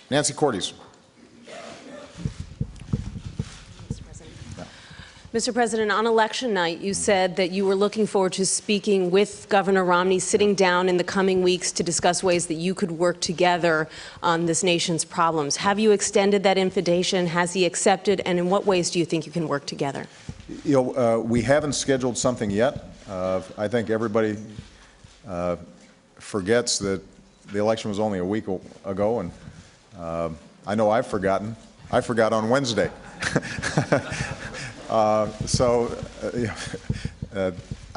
Nancy Cordes. Mr. President, on election night, you said that you were looking forward to speaking with Governor Romney, sitting down in the coming weeks to discuss ways that you could work together on this nation's problems. Have you extended that invitation? Has he accepted? And in what ways do you think you can work together? We haven't scheduled something yet. I think everybody forgets that the election was only a week ago, and I know I've forgotten. I forgot on Wednesday. I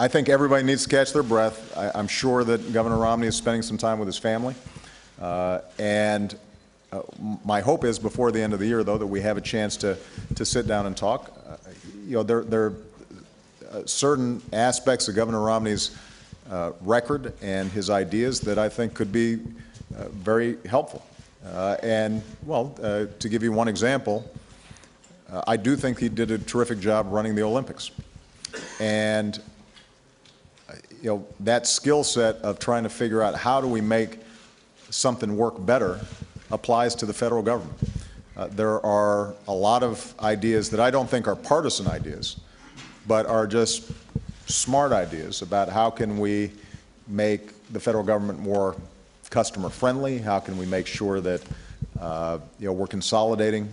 think everybody needs to catch their breath. I'm sure that Governor Romney is spending some time with his family. My hope is before the end of the year, though, that we have a chance to sit down and talk. There are certain aspects of Governor Romney's record and his ideas that I think could be very helpful. To give you one example, I do think he did a terrific job running the Olympics. And that skill set of trying to figure out how do we make something work better applies to the federal government. There are a lot of ideas that I don't think are partisan ideas, but are just smart ideas about how can we make the federal government more customer friendly, how can we make sure that we're consolidating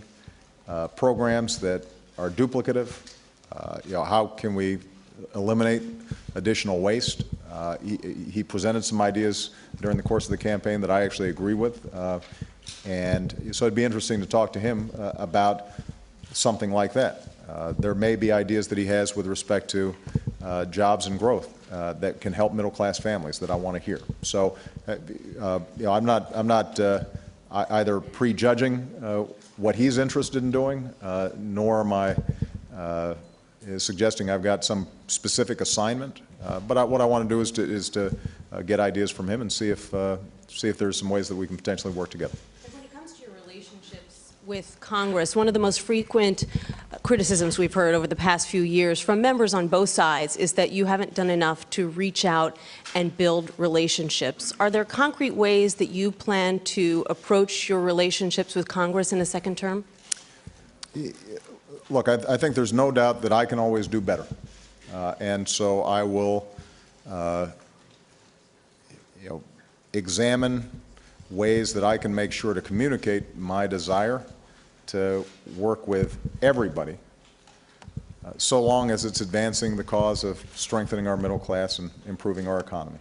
programs that are duplicative, how can we eliminate additional waste. He presented some ideas during the course of the campaign that I actually agree with, and so it'd be interesting to talk to him about something like that. There may be ideas that he has with respect to jobs and growth that can help middle-class families that I want to hear. So, I'm not either prejudging what he's interested in doing, nor am I suggesting I've got some specific assignment. But what I want to do is to get ideas from him and see if there's some ways that we can potentially work together. When it comes to your relationships with Congress, one of the most frequent criticisms we've heard over the past few years from members on both sides is that you haven't done enough to reach out and build relationships. Are there concrete ways that you plan to approach your relationships with Congress in a second term? Look, I think there's no doubt that I can always do better. And so I will examine ways that I can make sure to communicate my desire to work with everybody, so long as it's advancing the cause of strengthening our middle class and improving our economy.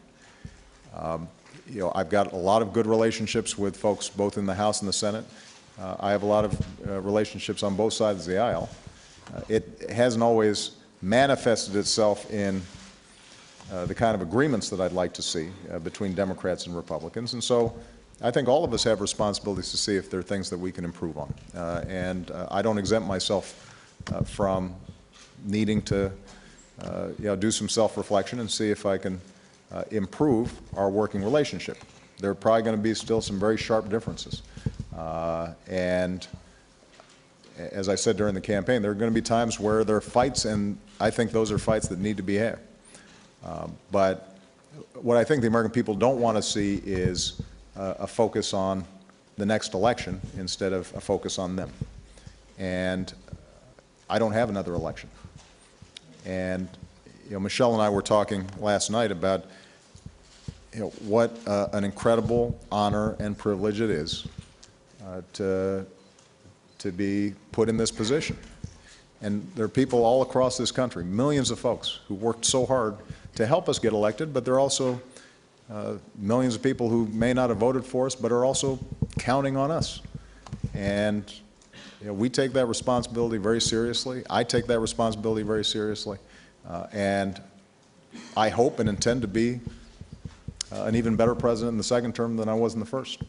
I've got a lot of good relationships with folks both in the House and the Senate. I have a lot of relationships on both sides of the aisle. It hasn't always manifested itself in the kind of agreements that I'd like to see between Democrats and Republicans, and so I think all of us have responsibilities to see if there are things that we can improve on. I don't exempt myself from needing to do some self-reflection and see if I can improve our working relationship. There are probably going to be still some very sharp differences. And as I said during the campaign, there are going to be times where there are fights, and I think those are fights that need to be had. But what I think the American people don't want to see is a focus on the next election instead of a focus on them. And I don't have another election. And Michelle and I were talking last night about what an incredible honor and privilege it is to be put in this position. And there are people all across this country, millions of folks, who worked so hard to help us get elected, but there are also millions of people who may not have voted for us, but are also counting on us. And we take that responsibility very seriously. I take that responsibility very seriously. And I hope and intend to be an even better president in the second term than I was in the first.